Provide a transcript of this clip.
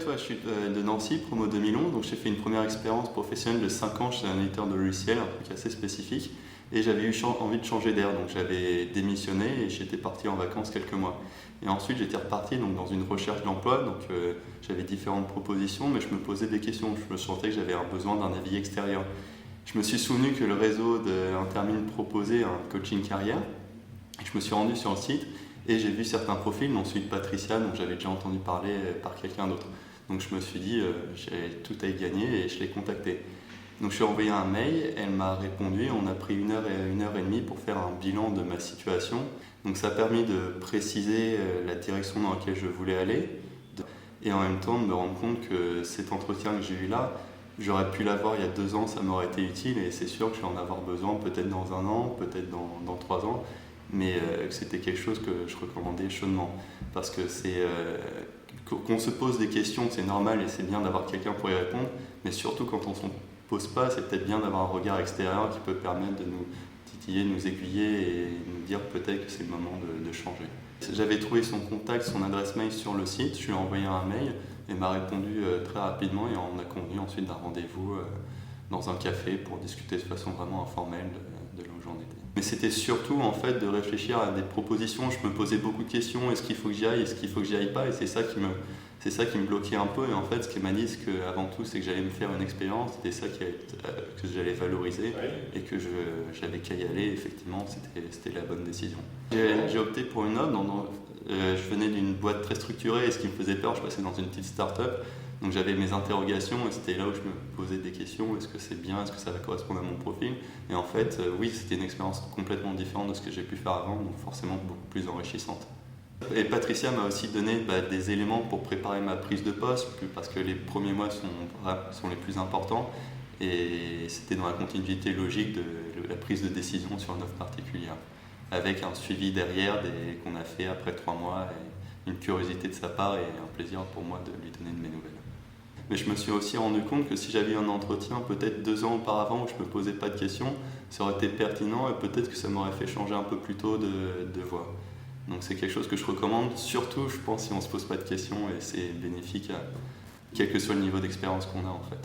ouais, je suis de Nancy, promo 2011, donc j'ai fait une première expérience professionnelle de 5 ans chez un éditeur de logiciels, un truc assez spécifique, et j'avais eu envie de changer d'air, donc j'avais démissionné et j'étais parti en vacances quelques mois. Et ensuite j'étais reparti donc, dans une recherche d'emploi, donc j'avais différentes propositions, mais je me posais des questions, je me sentais que j'avais un besoin d'un avis extérieur. Je me suis souvenu que le réseau d'Intermine proposait un coaching carrière, et je me suis rendu sur le site, et j'ai vu certains profils, dont celui de Patricia, dont j'avais déjà entendu parler par quelqu'un d'autre. Donc je me suis dit, j'ai tout à y gagner et je l'ai contactée. Donc je lui ai envoyé un mail, elle m'a répondu, on a pris une heure et demie pour faire un bilan de ma situation. Donc ça a permis de préciser la direction dans laquelle je voulais aller et en même temps de me rendre compte que cet entretien que j'ai eu là, j'aurais pu l'avoir il y a 2 ans, ça m'aurait été utile et c'est sûr que je vais en avoir besoin peut-être dans 1 an, peut-être dans 3 ans. Mais que c'était quelque chose que je recommandais chaudement. Parce que qu'on se pose des questions, c'est normal et c'est bien d'avoir quelqu'un pour y répondre, mais surtout quand on ne s'en pose pas, c'est peut-être bien d'avoir un regard extérieur qui peut permettre de nous titiller, nous aiguiller et nous dire peut-être que c'est le moment de changer. J'avais trouvé son contact, son adresse mail sur le site, je lui ai envoyé un mail et m'a répondu très rapidement et on a convenu ensuite d'un rendez-vous dans un café pour discuter de façon vraiment informelle de là où j'en étais. Mais c'était surtout en fait de réfléchir à des propositions. Je me posais beaucoup de questions, est-ce qu'il faut que j'y aille, est-ce qu'il faut que j'y aille pas, et c'est ça qui me bloquait un peu. Et en fait, ce qu'elle m'a dit, avant tout, c'est que j'allais me faire une expérience, c'était ça que j'allais valoriser et que j'avais qu'à y aller. Effectivement, c'était la bonne décision. J'ai opté pour une offre. Je venais d'une boîte très structurée et ce qui me faisait peur, je passais dans une petite start-up. Donc j'avais mes interrogations et c'était là où je me posais des questions. Est-ce que c'est bien? Est-ce que ça va correspondre à mon profil? Et en fait, oui, c'était une expérience complètement différente de ce que j'ai pu faire avant, donc forcément beaucoup plus enrichissante. Et Patricia m'a aussi donné des éléments pour préparer ma prise de poste, parce que les premiers mois sont les plus importants. Et c'était dans la continuité logique de la prise de décision sur une offre particulière, avec un suivi derrière qu'on a fait après 3 mois, et une curiosité de sa part et un plaisir pour moi de lui donner de mes nouvelles. Mais je me suis aussi rendu compte que si j'avais eu un entretien peut-être 2 ans auparavant où je ne me posais pas de questions, ça aurait été pertinent et peut-être que ça m'aurait fait changer un peu plus tôt de voie. Donc c'est quelque chose que je recommande, surtout je pense si on ne se pose pas de questions et c'est bénéfique quel que soit le niveau d'expérience qu'on a en fait.